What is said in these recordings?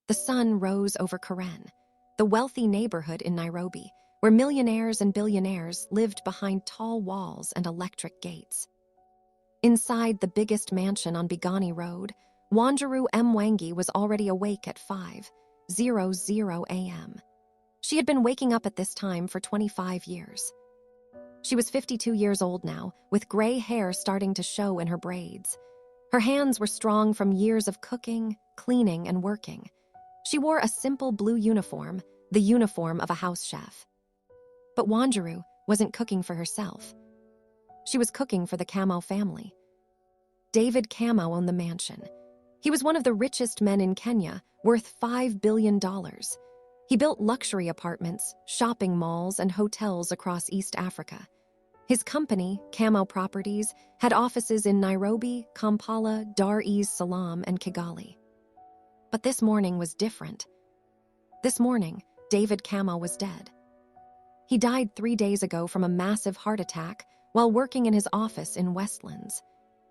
The sun rose over Karen, the wealthy neighborhood in Nairobi, where millionaires and billionaires lived behind tall walls and electric gates. Inside the biggest mansion on Bigani Road, Wanjiru Mwangi was already awake at 5:00 a.m. She had been waking up at this time for 25 years. She was 52 years old now, with gray hair starting to show in her braids. Her hands were strong from years of cooking, cleaning, and working. She wore a simple blue uniform, the uniform of a house chef. But Wanjiru wasn't cooking for herself. She was cooking for the Kamau family. David Kamau owned the mansion. He was one of the richest men in Kenya, worth $5 billion. He built luxury apartments, shopping malls, and hotels across East Africa. His company, Kamau Properties, had offices in Nairobi, Kampala, Dar es Salaam, and Kigali. But this morning was different. This morning, David Kamau was dead. He died 3 days ago from a massive heart attack while working in his office in Westlands.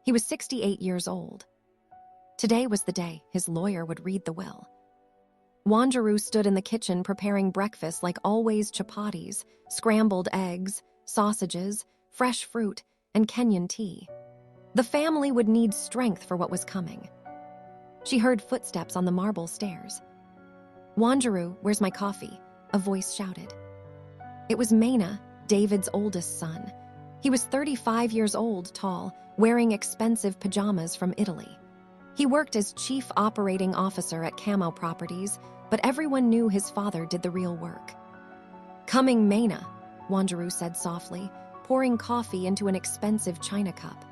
He was 68 years old. Today was the day his lawyer would read the will. Wanjiru stood in the kitchen preparing breakfast like always: chapatis, scrambled eggs, sausages, fresh fruit, and Kenyan tea. The family would need strength for what was coming. She heard footsteps on the marble stairs. "Wanjiru, where's my coffee?" a voice shouted. It was Maina, David's oldest son. He was 35 years old, tall, wearing expensive pajamas from Italy. He worked as chief operating officer at Kamau Properties, but everyone knew his father did the real work. "Coming, Maina," Wanjiru said softly, pouring coffee into an expensive china cup.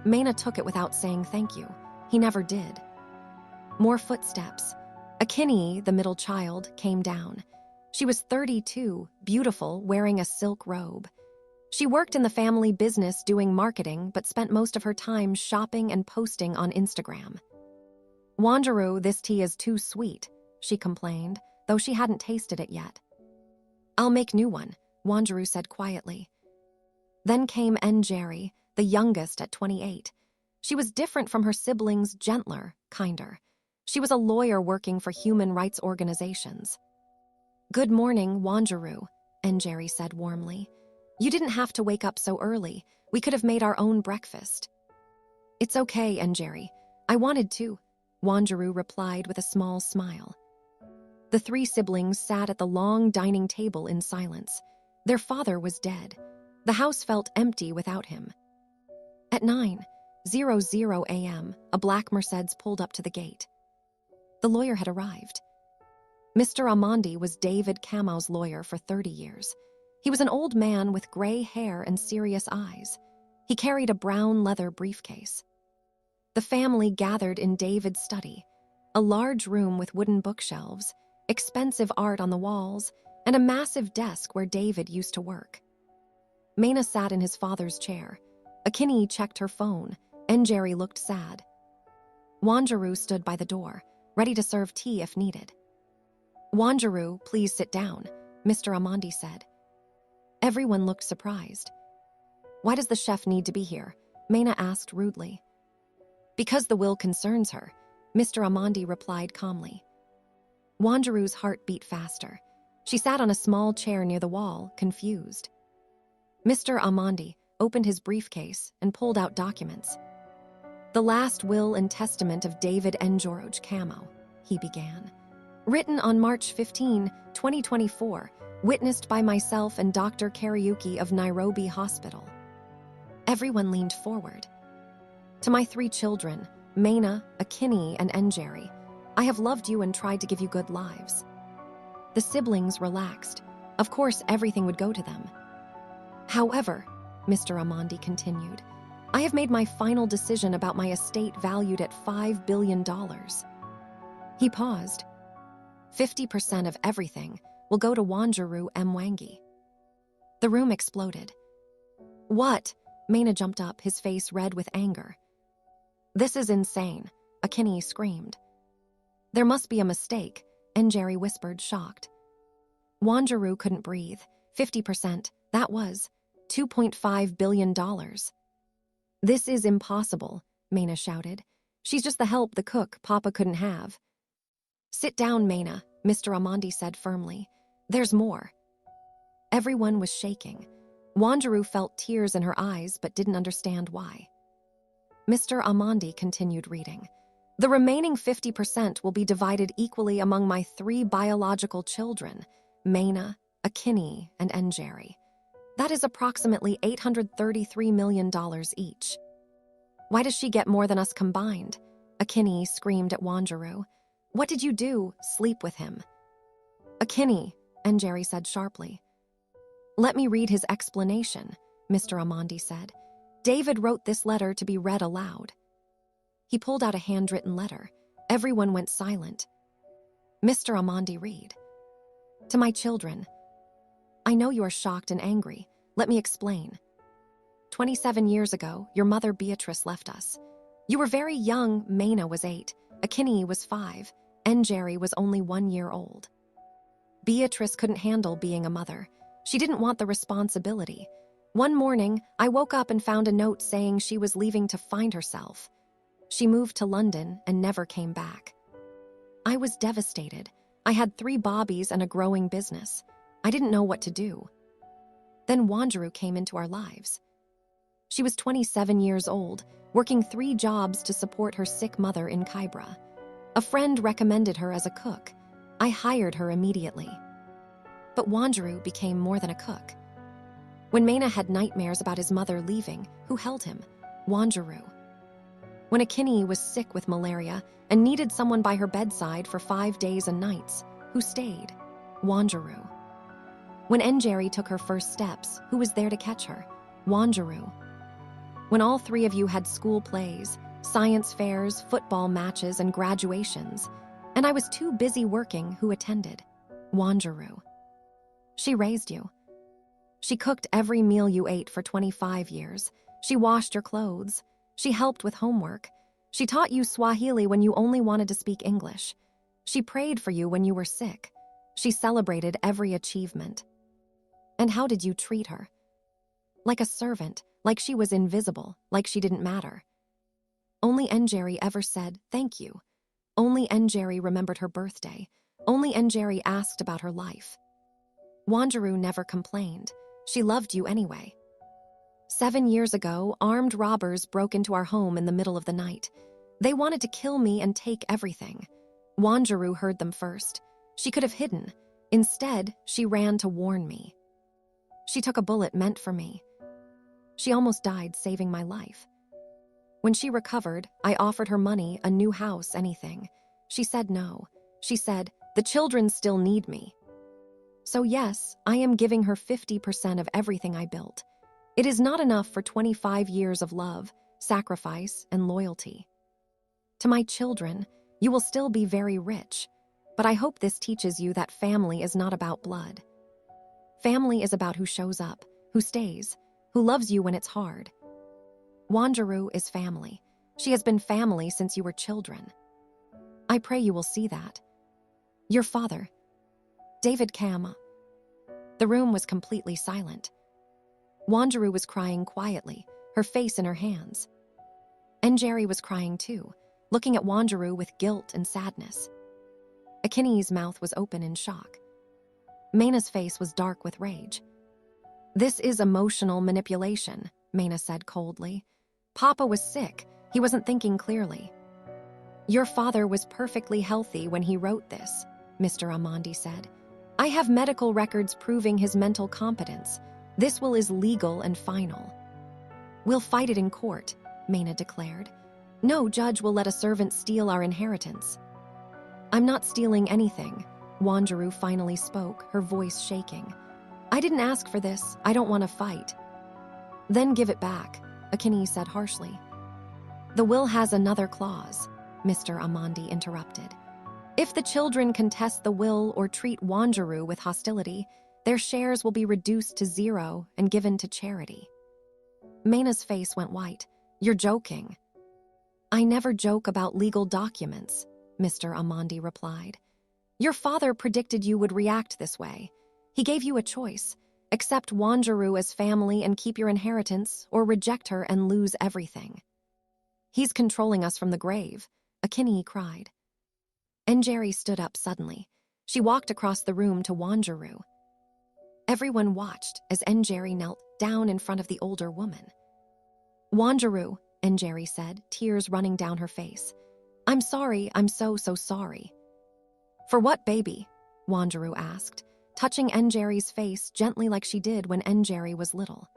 Maina took it without saying thank you. He never did. More footsteps. Akinyi, the middle child, came down. She was 32, beautiful, wearing a silk robe. She worked in the family business doing marketing, but spent most of her time shopping and posting on Instagram. "Wanjiru, this tea is too sweet," she complained, though she hadn't tasted it yet. "I'll make new one," Wanjiru said quietly. Then came Njeri, the youngest at 28. She was different from her siblings, gentler, kinder. She was a lawyer working for human rights organizations. "Good morning, Wanjiru," Njeri said warmly. "You didn't have to wake up so early. We could have made our own breakfast." "It's okay, Njeri. I wanted to," Wanjiru replied with a small smile. The three siblings sat at the long dining table in silence. Their father was dead. The house felt empty without him. At 9:00 a.m., a black Mercedes pulled up to the gate. The lawyer had arrived. Mr. Amandi was David Kamau's lawyer for 30 years. He was an old man with gray hair and serious eyes. He carried a brown leather briefcase. The family gathered in David's study, a large room with wooden bookshelves, expensive art on the walls, and a massive desk where David used to work. Maina sat in his father's chair. Akinyi checked her phone. Njeri looked sad. Wanjiru stood by the door, ready to serve tea if needed. "Wanjiru, please sit down," Mr. Amandi said. Everyone looked surprised. "Why does the chef need to be here?" Maina asked rudely. "Because the will concerns her," Mr. Amandi replied calmly. Wanjiru's heart beat faster. She sat on a small chair near the wall, confused. Mr. Amandi opened his briefcase and pulled out documents. "The last will and testament of David Njoroge Kamau," he began. "Written on March 15, 2024, witnessed by myself and Dr. Kariuki of Nairobi Hospital." Everyone leaned forward. "To my 3 children, Maina, Akinyi, and Njeri, I have loved you and tried to give you good lives." The siblings relaxed. Of course, everything would go to them. "However," Mr. Amandi continued, "I have made my final decision about my estate valued at $5 billion. He paused. 50% of everything will go to Wanjiru Mwangi. The room exploded. "What?" Maina jumped up, his face red with anger. "This is insane," Akinyi screamed. "There must be a mistake," Njeri whispered, shocked. Wanjiru couldn't breathe. 50%, that was $2.5 billion. "This is impossible," Maina shouted. "She's just the help the cook Papa couldn't have." Sit down, Maina, Mr. Amandi said firmly. There's more. Everyone was shaking. Wanjiru felt tears in her eyes but didn't understand why. Mr. Amandi continued reading. The remaining 50% will be divided equally among my 3 biological children, Maina, Akini, and Njeri. That is approximately $833 million each. Why does she get more than us combined? Akini screamed at Wanjiru. What did you do? Sleep with him. Akini, Njeri said sharply. Let me read his explanation, Mr. Amandi said. David wrote this letter to be read aloud. He pulled out a handwritten letter. Everyone went silent. Mr. Amandi read. To my children. I know you are shocked and angry. Let me explain. 27 years ago, your mother Beatrice left us. You were very young. Maina was 8. Akini was 5. Njeri was only 1 year old. Beatrice couldn't handle being a mother. She didn't want the responsibility. One morning, I woke up and found a note saying she was leaving to find herself. She moved to London and never came back. I was devastated. I had 3 bobbies and a growing business. I didn't know what to do. Then Wanjiru came into our lives. She was 27 years old, working 3 jobs to support her sick mother in Kybra. A friend recommended her as a cook. I hired her immediately. But Wanjiru became more than a cook. When Maina had nightmares about his mother leaving, who held him? Wanjiru. When Akini was sick with malaria and needed someone by her bedside for 5 days and nights, who stayed? Wanjiru. When Njeri took her first steps, who was there to catch her? Wanjiru. When all 3 of you had school plays, science fairs, football matches, and graduations, and I was too busy working, who attended? Wanjiru. She raised you. She cooked every meal you ate for 25 years. She washed your clothes. She helped with homework. She taught you Swahili when you only wanted to speak English. She prayed for you when you were sick. She celebrated every achievement. And how did you treat her? Like a servant, like she was invisible, like she didn't matter. Only Njeri ever said, thank you. Only Njeri remembered her birthday. Only Njeri asked about her life. Wanjiru never complained. She loved you anyway. 7 years ago, armed robbers broke into our home in the middle of the night. They wanted to kill me and take everything. Wanjiru heard them first. She could have hidden. Instead, she ran to warn me. She took a bullet meant for me. She almost died saving my life. When she recovered, I offered her money, a new house, anything. She said no. She said, the children still need me. So yes, I am giving her 50% of everything I built. It is not enough for 25 years of love, sacrifice, and loyalty. To my children, you will still be very rich, but I hope this teaches you that family is not about blood. Family is about who shows up, who stays, who loves you when it's hard. Wanjiru is family. She has been family since you were children. I pray you will see that. Your father, David Kamau. The room was completely silent. Wanjiru was crying quietly, her face in her hands. Njeri was crying too, looking at Wanjiru with guilt and sadness. Akini's mouth was open in shock. Maina's face was dark with rage. This is emotional manipulation, Maina said coldly. Papa was sick. He wasn't thinking clearly. Your father was perfectly healthy when he wrote this, Mr. Amandi said. I have medical records proving his mental competence. This will is legal and final. We'll fight it in court, Maina declared. No judge will let a servant steal our inheritance. I'm not stealing anything, Wanjiru finally spoke, her voice shaking. I didn't ask for this. I don't want to fight. Then give it back, Akini said harshly. The will has another clause, Mr. Amandi interrupted. If the children contest the will or treat Wanjiru with hostility, their shares will be reduced to 0 and given to charity. Maina's face went white. You're joking. I never joke about legal documents, Mr. Amandi replied. Your father predicted you would react this way. He gave you a choice. Accept Wanjiru as family and keep your inheritance, or reject her and lose everything. He's controlling us from the grave, Akini cried. Njeri stood up suddenly. She walked across the room to Wanjiru. Everyone watched as Njeri knelt down in front of the older woman. "Wanjiru," Njeri said, tears running down her face. "I'm sorry, I'm so sorry." "For what, baby?" Wanjiru asked, touching Njeri's face gently like she did when Njeri was little.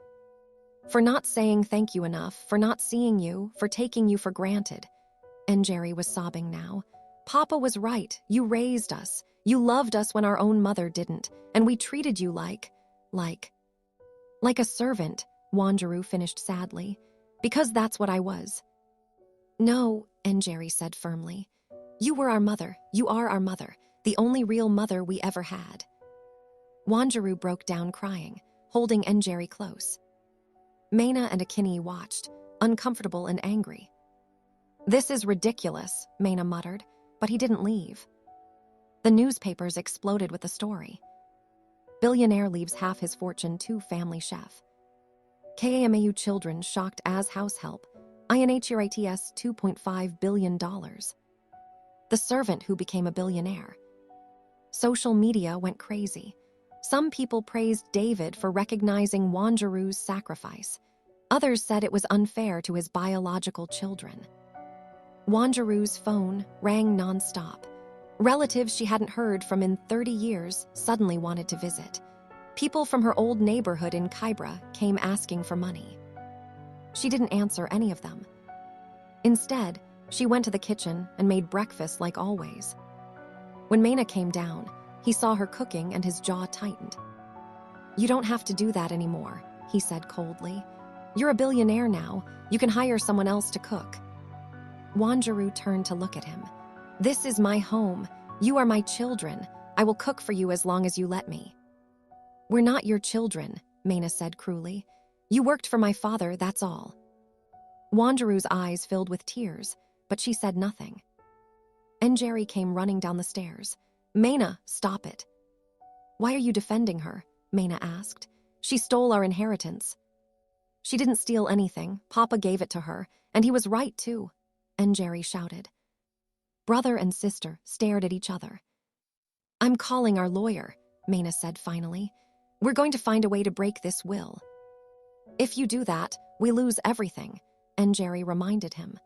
"For not saying thank you enough, for not seeing you, for taking you for granted." Njeri was sobbing now. "Papa was right. You raised us. You loved us when our own mother didn't, and we treated you like a servant," Wanjiru finished sadly. "Because that's what I was." "No," Njeri said firmly. "You were our mother. You are our mother, the only real mother we ever had." Wanjiru broke down crying, holding Njeri close. Maina and Akini watched, uncomfortable and angry. "This is ridiculous," Maina muttered, but he didn't leave. The newspapers exploded with the story. Billionaire leaves half his fortune to family chef. KAMAU children shocked as house help. INHRITS $2.5 billion. The servant who became a billionaire. Social media went crazy. Some people praised David for recognizing Wanjiru's sacrifice. Others said it was unfair to his biological children. Wanjiru's phone rang nonstop. Relatives she hadn't heard from in 30 years suddenly wanted to visit. People from her old neighborhood in Kybra came asking for money. She didn't answer any of them. Instead, she went to the kitchen and made breakfast like always. When Maina came down, he saw her cooking and his jaw tightened. "You don't have to do that anymore," he said coldly. "You're a billionaire now. You can hire someone else to cook." Wanjiru turned to look at him. "This is my home. You are my children. I will cook for you as long as you let me." "We're not your children," Maina said cruelly. "You worked for my father, that's all." Wanjiru's eyes filled with tears, but she said nothing. Njeri came running down the stairs. "Maina, stop it." "Why are you defending her?" Maina asked. "She stole our inheritance." "She didn't steal anything. Papa gave it to her, and he was right too," Njeri shouted. Brother and sister stared at each other. "I'm calling our lawyer," Maina said finally. "We're going to find a way to break this will." "If you do that, we lose everything," Njeri reminded him.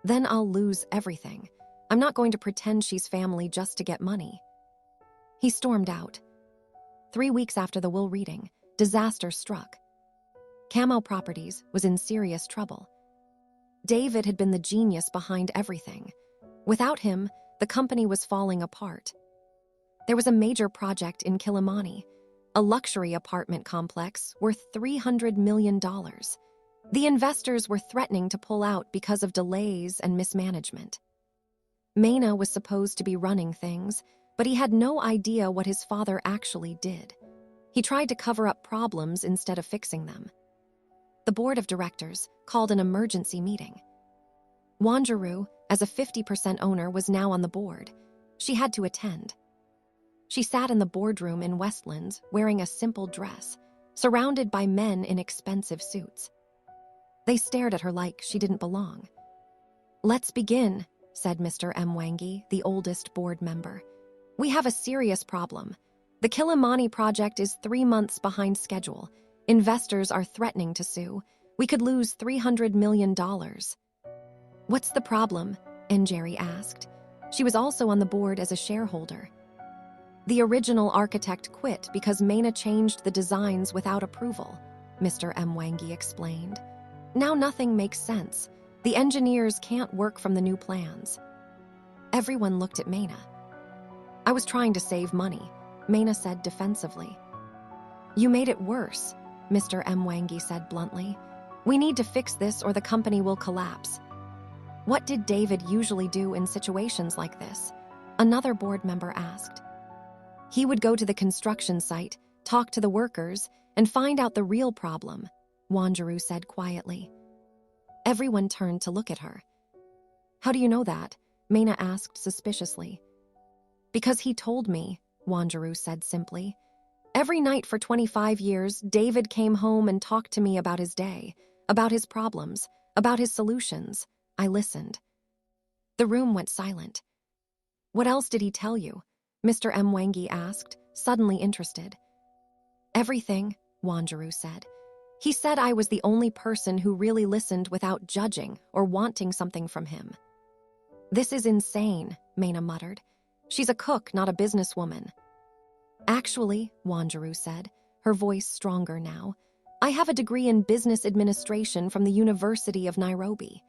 "Then I'll lose everything. I'm not going to pretend she's family just to get money." He stormed out. 3 weeks after the will reading, disaster struck. Kamau Properties was in serious trouble. David had been the genius behind everything. Without him, the company was falling apart. There was a major project in Kilimani, a luxury apartment complex worth $300 million. The investors were threatening to pull out because of delays and mismanagement. Maina was supposed to be running things, but he had no idea what his father actually did. He tried to cover up problems instead of fixing them. The board of directors called an emergency meeting. Wanjiru, as a 50% owner, was now on the board. She had to attend. She sat in the boardroom in Westlands wearing a simple dress, surrounded by men in expensive suits. They stared at her like she didn't belong. "Let's begin," said Mr. Mwangi, the oldest board member. "We have a serious problem. The Kilimani project is 3 months behind schedule. Investors are threatening to sue. We could lose $300 million. "What's the problem?" Njeri asked. She was also on the board as a shareholder. "The original architect quit because Maina changed the designs without approval," Mr. Mwangi explained. "Now nothing makes sense. The engineers can't work from the new plans." Everyone looked at Maina. "I was trying to save money," Maina said defensively. "You made it worse," Mr. Mwangi said bluntly. "We need to fix this or the company will collapse." "What did David usually do in situations like this?" another board member asked. "He would go to the construction site, talk to the workers, and find out the real problem," Wanjiru said quietly. Everyone turned to look at her. "How do you know that?" Maina asked suspiciously. "Because he told me," Wanjiru said simply. "Every night for 25 years, David came home and talked to me about his day, about his problems, about his solutions. I listened." The room went silent. What else did he tell you? Mr. Mwangi asked, suddenly interested. Everything, Wanjiru said. He said I was the only person who really listened without judging or wanting something from him. This is insane, Maina muttered. She's a cook, not a businesswoman. Actually, Wanjiru said, her voice stronger now, I have a degree in business administration from the University of Nairobi.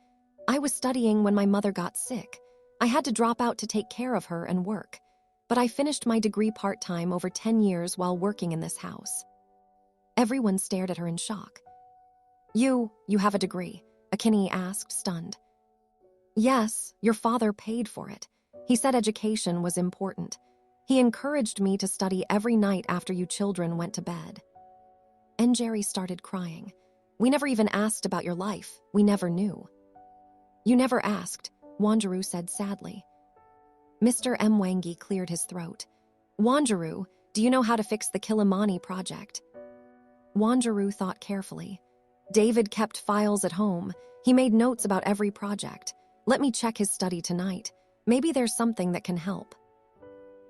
I was studying when my mother got sick. I had to drop out to take care of her and work, but I finished my degree part-time over 10 years while working in this house. Everyone stared at her in shock. You have a degree? Akinyi asked, stunned. Yes, your father paid for it. He said education was important. He encouraged me to study every night after you children went to bed. Njeri started crying. We never even asked about your life. We never knew. You never asked, Wanjiru said sadly. Mr. Mwangi cleared his throat. Wanjiru, do you know how to fix the Kilimani project? Wanjiru thought carefully. David kept files at home. He made notes about every project. Let me check his study tonight. Maybe there's something that can help.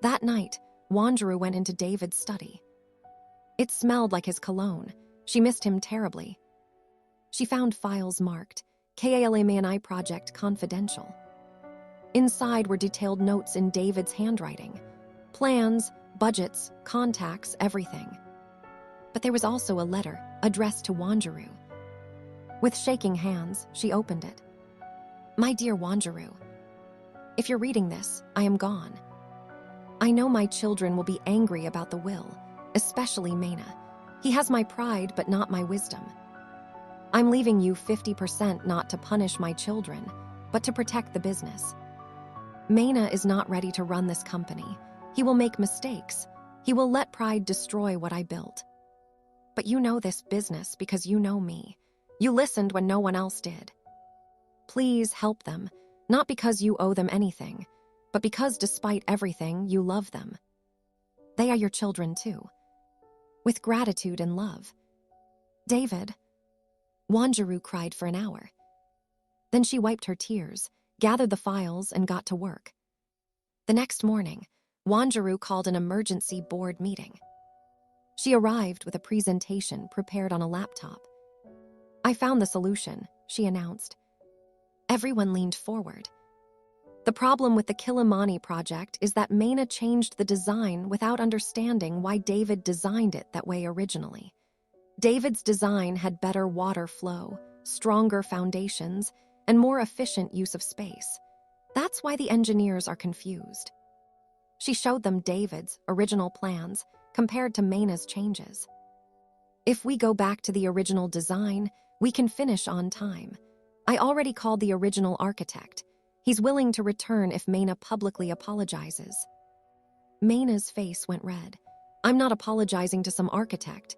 That night, Wanjiru went into David's study. It smelled like his cologne. She missed him terribly. She found files marked, Kilimani Project Confidential. Inside were detailed notes in David's handwriting. Plans, budgets, contacts, everything. But there was also a letter addressed to Wanjiru. With shaking hands, she opened it. My dear Wanjiru, if you're reading this, I am gone. I know my children will be angry about the will, especially Maina. He has my pride but not my wisdom. I'm leaving you 50% not to punish my children, but to protect the business. Maina is not ready to run this company. He will make mistakes. He will let pride destroy what I built. But you know this business because you know me. You listened when no one else did. Please help them, not because you owe them anything, but because despite everything, you love them. They are your children too. With gratitude and love. David. Wanjiru cried for an hour. Then she wiped her tears, gathered the files, and got to work. The next morning, Wanjiru called an emergency board meeting. She arrived with a presentation prepared on a laptop. I found the solution, she announced. Everyone leaned forward. The problem with the Kilimani project is that Maina changed the design without understanding why David designed it that way originally. David's design had better water flow, stronger foundations, and more efficient use of space. That's why the engineers are confused. She showed them David's original plans compared to Maina's changes. If we go back to the original design, we can finish on time. I already called the original architect. He's willing to return if Maina publicly apologizes. Maina's face went red. I'm not apologizing to some architect.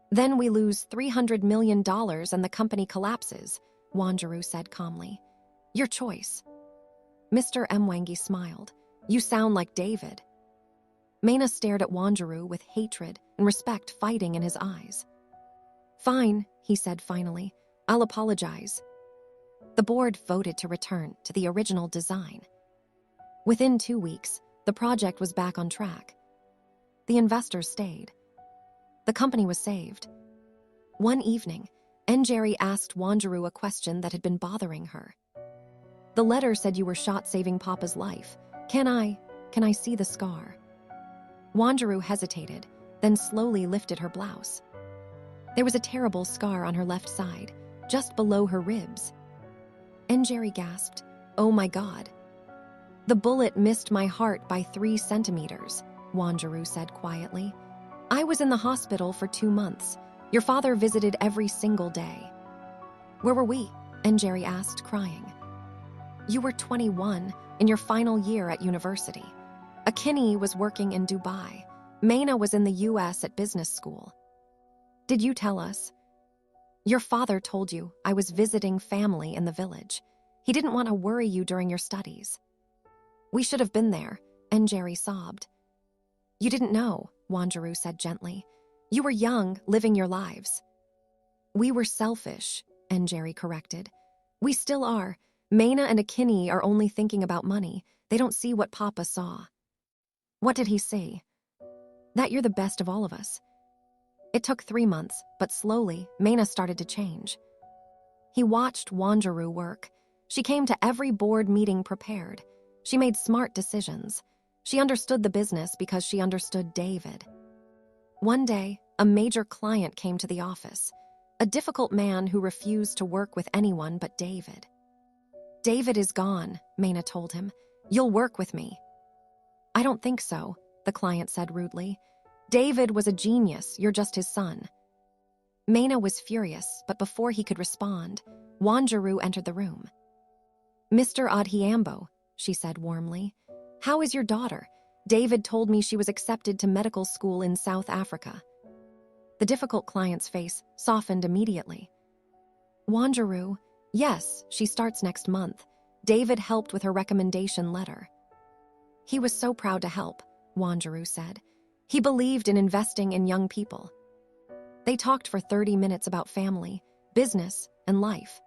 Then we lose $300 million and the company collapses, Wanjiru said calmly. Your choice. Mr. Mwangi smiled. You sound like David. Maina stared at Wanjiru with hatred and respect fighting in his eyes. Fine, he said finally. I'll apologize. The board voted to return to the original design. Within 2 weeks, the project was back on track. The investors stayed. The company was saved. One evening, Njeri asked Wanjiru a question that had been bothering her. The letter said you were shot saving Papa's life. Can I see the scar? Wanjiru hesitated, then slowly lifted her blouse. There was a terrible scar on her left side, just below her ribs. Njeri gasped, Oh my God. The bullet missed my heart by 3 centimeters, Wanjiru said quietly. I was in the hospital for 2 months. Your father visited every single day. Where were we? Njeri asked, crying. You were 21, in your final year at university. Akinyi was working in Dubai. Maina was in the US at business school. Did you tell us? Your father told you I was visiting family in the village. He didn't want to worry you during your studies. We should have been there, Njeri sobbed. You didn't know, Wanjiru said gently. You were young, living your lives. We were selfish, Njeri corrected. We still are. Maina and Akinyi are only thinking about money. They don't see what Papa saw. What did he see? That you're the best of all of us. It took 3 months, but slowly, Maina started to change. He watched Wanjiru work. She came to every board meeting prepared. She made smart decisions. She understood the business because she understood David. One day, a major client came to the office, a difficult man who refused to work with anyone but David. David is gone, Maina told him. You'll work with me. I don't think so, the client said rudely. David was a genius, you're just his son. Maina was furious, but before he could respond, Wanjiru entered the room. Mr. Adhiambo, she said warmly. How is your daughter? David told me she was accepted to medical school in South Africa. The difficult client's face softened immediately. Wanjiru, yes, she starts next month. David helped with her recommendation letter. He was so proud to help, Wanjiru said. He believed in investing in young people. They talked for 30 minutes about family, business, and life.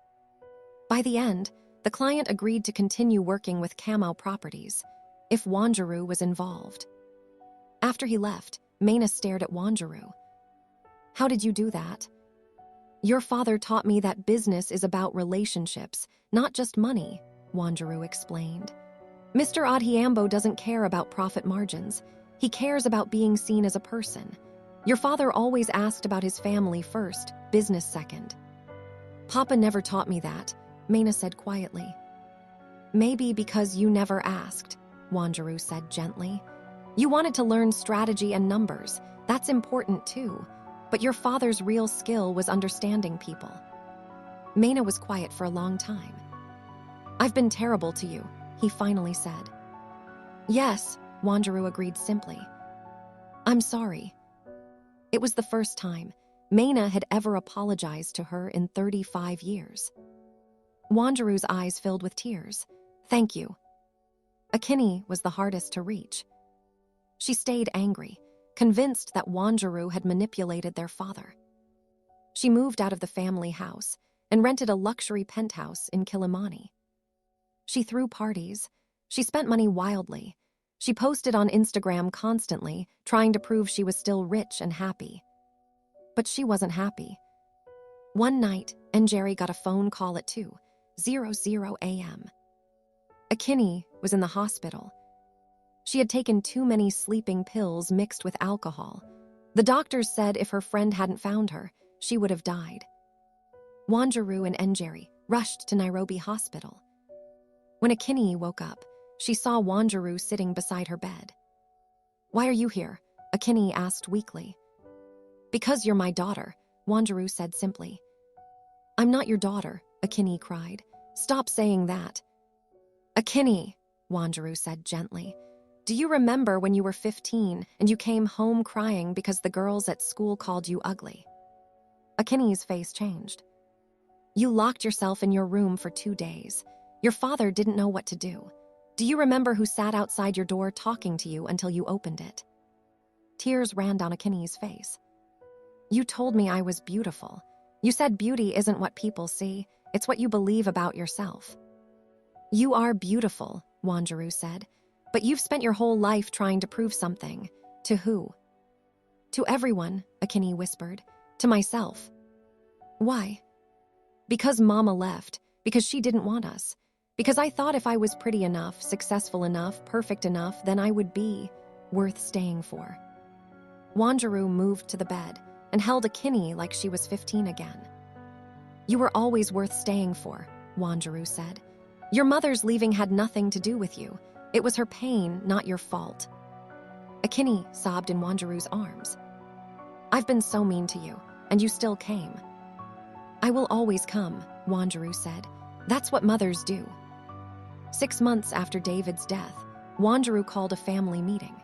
By the end, the client agreed to continue working with Kamau Properties if Wanjiru was involved. After he left, Maina stared at Wanjiru. How did you do that? Your father taught me that business is about relationships, not just money, Wanjiru explained. Mr. Adhiambo doesn't care about profit margins. He cares about being seen as a person. Your father always asked about his family first, business second. Papa never taught me that, Maina said quietly. Maybe because you never asked, Wanjiru said gently. You wanted to learn strategy and numbers. That's important too. But your father's real skill was understanding people. Maina was quiet for a long time. I've been terrible to you, he finally said. Yes, Wanjiru agreed simply. I'm sorry. It was the first time Maina had ever apologized to her in 35 years. Wanjiru's eyes filled with tears. Thank you. Akini was the hardest to reach. She stayed angry, convinced that Wanjiru had manipulated their father. She moved out of the family house and rented a luxury penthouse in Kilimani. She threw parties. She spent money wildly. She posted on Instagram constantly, trying to prove she was still rich and happy. But she wasn't happy. One night, Njeri got a phone call at 2:00 a.m. Akini was in the hospital. She had taken too many sleeping pills mixed with alcohol. The doctors said if her friend hadn't found her, she would have died. Wanjiru and Njeri rushed to Nairobi Hospital. When Akini woke up, she saw Wanjiru sitting beside her bed. Why are you here? Akini asked weakly. Because you're my daughter, Wanjiru said simply. I'm not your daughter, Akini cried. Stop saying that. Akini, Wanjiru said gently. Do you remember when you were 15 and you came home crying because the girls at school called you ugly? Akini's face changed. You locked yourself in your room for 2 days. Your father didn't know what to do. Do you remember who sat outside your door talking to you until you opened it? Tears ran down Akini's face. You told me I was beautiful. You said beauty isn't what people see, it's what you believe about yourself. You are beautiful, Wanjiru said, but you've spent your whole life trying to prove something. To who? To everyone, Akini whispered. To myself. Why? Because Mama left, because she didn't want us. Because I thought if I was pretty enough, successful enough, perfect enough, then I would be worth staying for. Wanjiru moved to the bed and held Akini like she was 15 again. You were always worth staying for, Wanjiru said. Your mother's leaving had nothing to do with you. It was her pain, not your fault. Akini sobbed in Wanjiru's arms. I've been so mean to you, and you still came. I will always come, Wanjiru said. That's what mothers do. 6 months after David's death, Wanjiru called a family meeting.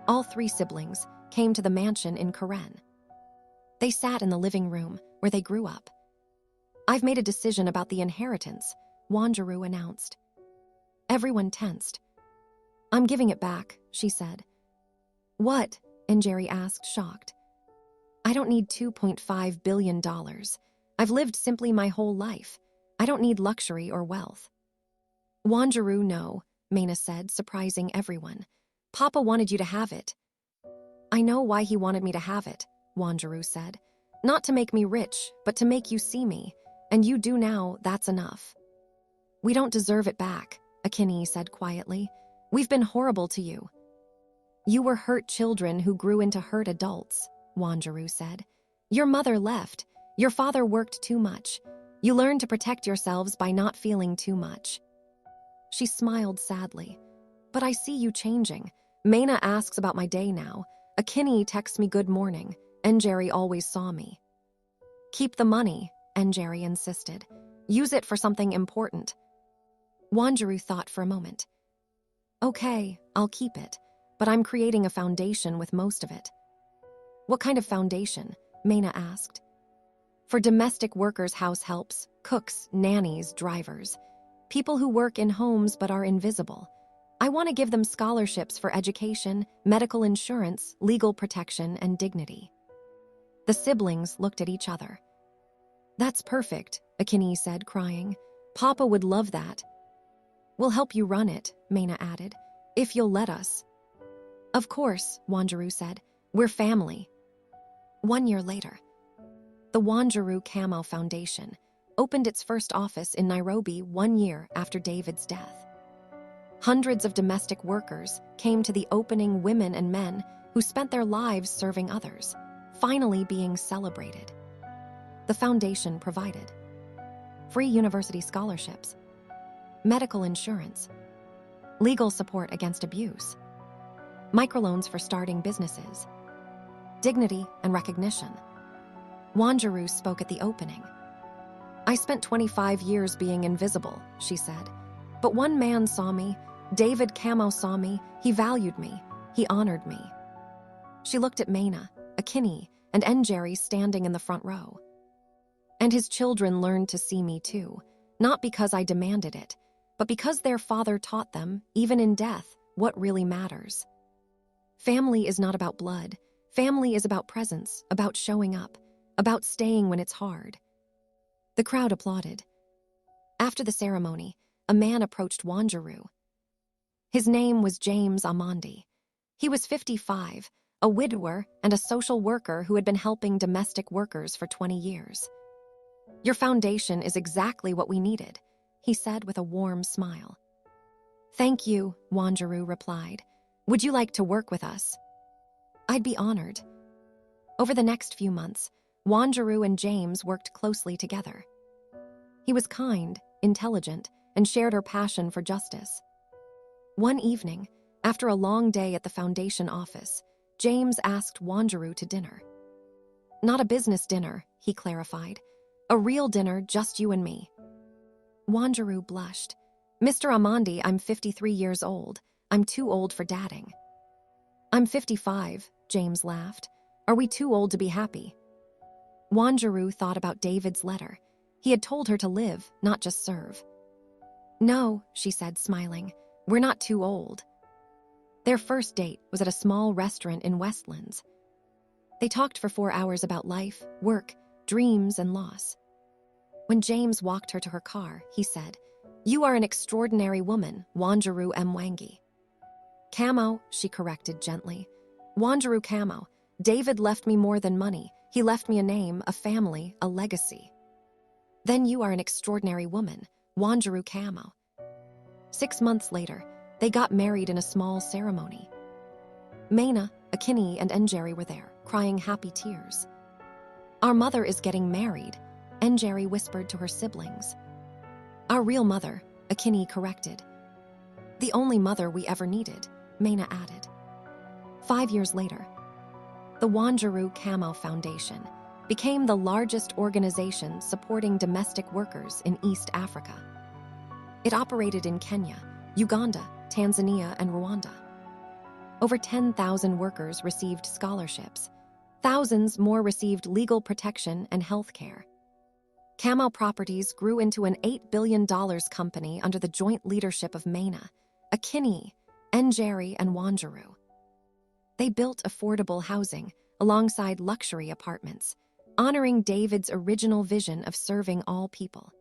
All 3 siblings came to the mansion in Karen. They sat in the living room where they grew up. I've made a decision about the inheritance, Wanjiru announced. Everyone tensed. I'm giving it back, she said. What? Njeri asked, shocked. I don't need $2.5 billion. I've lived simply my whole life. I don't need luxury or wealth. Wanjiru, no, Maina said, surprising everyone. Papa wanted you to have it. I know why he wanted me to have it, Wanjiru said. Not to make me rich, but to make you see me. And you do now, that's enough. We don't deserve it back, Akini said quietly. We've been horrible to you. You were hurt children who grew into hurt adults, Wanjiru said. Your mother left. Your father worked too much. You learned to protect yourselves by not feeling too much. She smiled sadly. But I see you changing. Maina asks about my day now. Akini texts me good morning. Njeri always saw me. Keep the money, Njeri insisted. Use it for something important. Wanjiru thought for a moment. Okay, I'll keep it, but I'm creating a foundation with most of it. What kind of foundation? Maina asked. For domestic workers, house helps, cooks, nannies, drivers. People who work in homes but are invisible. I want to give them scholarships for education, medical insurance, legal protection, and dignity. The siblings looked at each other. That's perfect, Akini said, crying. Papa would love that. We'll help you run it, Maina added, if you'll let us. Of course, Wanjiru said. We're family. 1 year later, the Wanjiru Kamau Foundation opened its first office in Nairobi 1 year after David's death. Hundreds of domestic workers came to the opening, women and men who spent their lives serving others, finally being celebrated. The foundation provided free university scholarships, medical insurance, legal support against abuse, microloans for starting businesses, dignity and recognition. Wanjiru spoke at the opening. I spent 25 years being invisible, she said. But one man saw me. David Kamau saw me. He valued me. He honored me. She looked at Maina, Akini, and Njeri standing in the front row. And his children learned to see me too, not because I demanded it, but because their father taught them, even in death, what really matters. Family is not about blood. Family is about presence, about showing up, about staying when it's hard. The crowd applauded. After the ceremony, a man approached Wanjiru. His name was James Amandi. He was 55, a widower and a social worker who had been helping domestic workers for 20 years. Your foundation is exactly what we needed, he said with a warm smile. Thank you, Wanjiru replied. Would you like to work with us? I'd be honored. Over the next few months, Wanjiru and James worked closely together. He was kind, intelligent, and shared her passion for justice. One evening, after a long day at the foundation office, James asked Wanjiru to dinner. Not a business dinner, he clarified. A real dinner, just you and me. Wanjiru blushed. Mr. Amandi, I'm 53 years old. I'm too old for dadding. I'm 55, James laughed. Are we too old to be happy? Wanjiru thought about David's letter. He had told her to live, not just serve. No, she said, smiling. We're not too old. Their first date was at a small restaurant in Westlands. They talked for 4 hours about life, work, dreams, and loss. When James walked her to her car, he said, You are an extraordinary woman, Wanjiru Mwangi. Kamau, she corrected gently. Wanjiru Kamau. David left me more than money. He left me a name, a family, a legacy. Then you are an extraordinary woman, Wanjiru Kamau. 6 months later, they got married in a small ceremony. Maina, Akini, and Njeri were there, crying happy tears. Our mother is getting married, Njeri whispered to her siblings. Our real mother, Akini corrected. The only mother we ever needed, Maina added. 5 years later, the Wanjiru Kamau Foundation became the largest organization supporting domestic workers in East Africa. It operated in Kenya, Uganda, Tanzania, and Rwanda. Over 10,000 workers received scholarships. Thousands more received legal protection and health care. Kamau Properties grew into an $8 billion company under the joint leadership of Maina, Akini, Njeri, and Wanjiru. They built affordable housing alongside luxury apartments, honoring David's original vision of serving all people.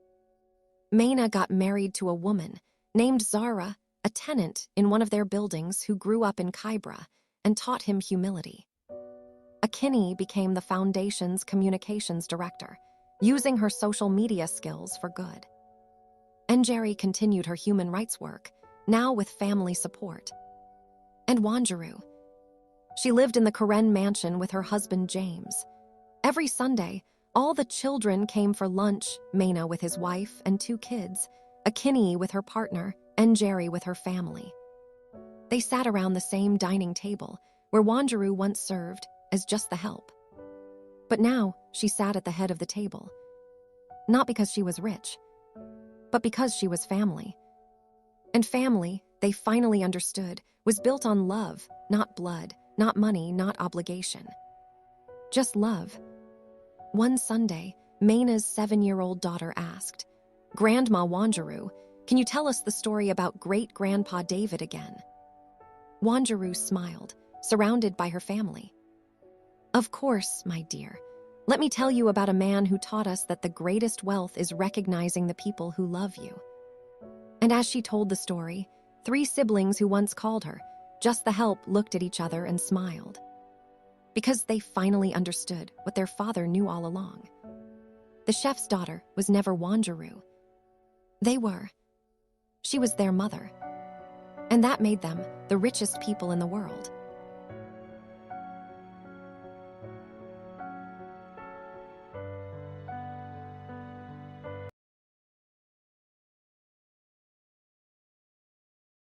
Maina got married to a woman named Zara, a tenant in one of their buildings who grew up in Kybra and taught him humility. Akinyi became the foundation's communications director, using her social media skills for good. Njeri continued her human rights work, now with family support. And Wanjiru. She lived in the Karen mansion with her husband James. Every Sunday, all the children came for lunch, Maina with his wife and 2 kids, Akinyi with her partner, Njeri with her family. They sat around the same dining table, where Wanjiru once served as just the help. But now, she sat at the head of the table. Not because she was rich, but because she was family. And family, they finally understood, was built on love, not blood, not money, not obligation. Just love. One Sunday, Maina's 7-year-old daughter asked, "Grandma Wanjiru, can you tell us the story about great-grandpa David again?" Wanjiru smiled, surrounded by her family. "Of course, my dear. Let me tell you about a man who taught us that the greatest wealth is recognizing the people who love you." And as she told the story, 3 siblings who once called her just the help looked at each other and smiled. Because they finally understood what their father knew all along. The chef's daughter was never Wanjiru. They were. She was their mother. And that made them the richest people in the world.